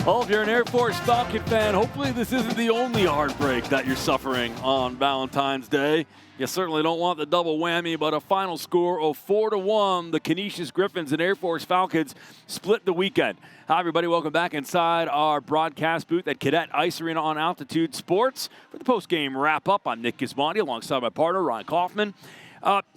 Well, if you're an Air Force Falcon fan, hopefully this isn't the only heartbreak that you're suffering on Valentine's Day. You certainly don't want the double whammy, but a final score of 4-1. The Canisius Griffins and Air Force Falcons split the weekend. Hi, everybody. Welcome back inside our broadcast booth at Cadet Ice Arena on Altitude Sports. For the post-game wrap-up, I'm Nick Gismondi alongside my partner, Ryan Kaufman.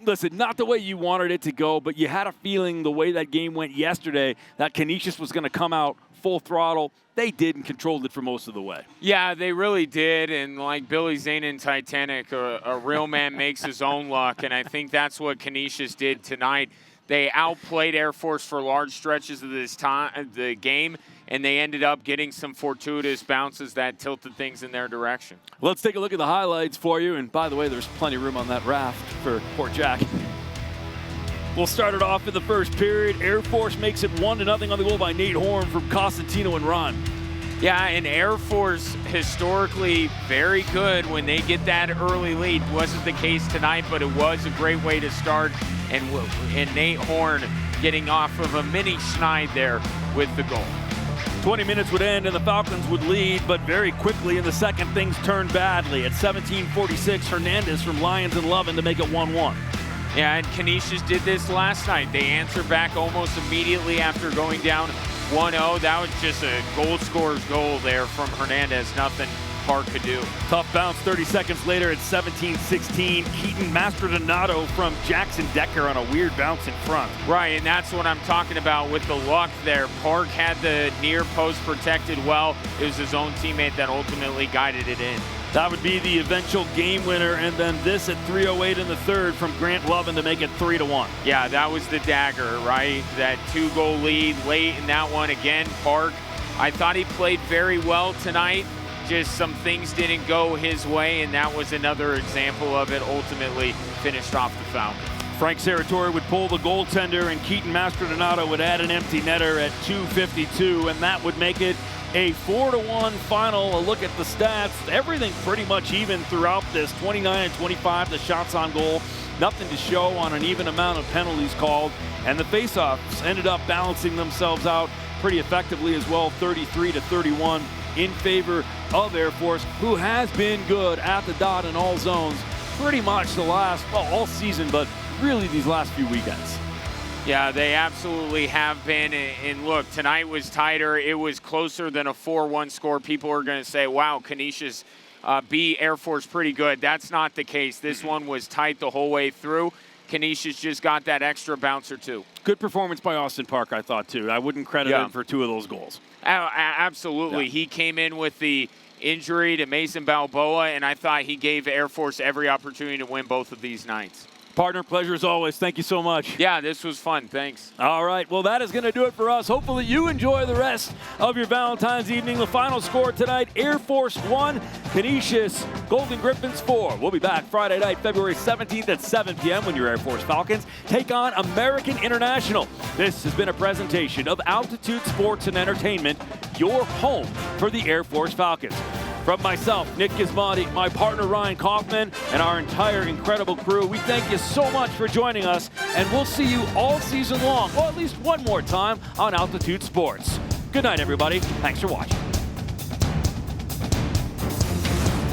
Listen, not the way you wanted it to go, but you had a feeling the way that game went yesterday that Canisius was going to come out full throttle. They did and controlled it for most of the way. Yeah, they really did. And like Billy Zane in Titanic, a real man makes his own luck. And I think that's what Canisius did tonight. They outplayed Air Force for large stretches of the game, and they ended up getting some fortuitous bounces that tilted things in their direction. Let's take a look at the highlights for you. And by the way, there's plenty of room on that raft for poor Jack. We'll start it off in the first period. Air Force makes it 1-0 on the goal by Nate Horn from Costantino and Ron. Yeah, and Air Force historically very good when they get that early lead. Wasn't the case tonight, but it was a great way to start. And Nate Horn getting off of a mini schneid there with the goal. 20 minutes would end and the Falcons would lead, but very quickly in the second things turned badly. At 17:46, Hernandez from Lyons and Lovin to make it 1-1. Yeah, and Canisius did this last night. They answered back almost immediately after going down 1-0. That was just a goal scorer's goal there from Hernandez. Nothing Park could do. Tough bounce 30 seconds later at 17:16. Keaton Mastrodonato from Jackson Decker on a weird bounce in front. Right, and that's what I'm talking about with the luck there. Park had the near post protected well. It was his own teammate that ultimately guided it in. That would be the eventual game winner, and then this at 3:08 in the third from Grant Lovin to make it 3-1. Yeah, that was the dagger, right? That 2-goal lead late in that one again. Park, I thought he played very well tonight. Just some things didn't go his way, and that was another example of it. Ultimately finished off the Falcons. Frank Serratore would pull the goaltender, and Keaton Mastrodonato would add an empty netter at 2:52, and that would make it a 4-1 final. A look at the stats. Everything pretty much even throughout this. 29 and 25, the shots on goal. Nothing to show on an even amount of penalties called. And the faceoffs ended up balancing themselves out pretty effectively as well. 33-31 in favor of Air Force, who has been good at the dot in all zones pretty much the last, well, all season, but really these last few weekends. Yeah, they absolutely have been. And look, tonight was tighter. It was closer than a 4-1 score. People are going to say, wow, Canisius beat Air Force pretty good. That's not the case. This one was tight the whole way through. Canisius just got that extra bounce or two. Good performance by Austin Park, I thought, too. I wouldn't credit him for 2 of those goals. Absolutely. Yeah. He came in with the injury to Mason Balboa, and I thought he gave Air Force every opportunity to win both of these nights. Partner, pleasure as always. Thank you so much. Yeah, this was fun. Thanks. All right. Well, that is going to do it for us. Hopefully you enjoy the rest of your Valentine's evening. The final score tonight, Air Force 1, Canisius Golden Griffins 4. We'll be back Friday night, February 17th at 7 p.m. when your Air Force Falcons take on American International. This has been a presentation of Altitude Sports and Entertainment, your home for the Air Force Falcons. From myself, Nick Gismondi, my partner Ryan Kaufman, and our entire incredible crew, we thank you so much for joining us, and we'll see you all season long, or at least one more time on Altitude Sports. Good night, everybody. Thanks for watching.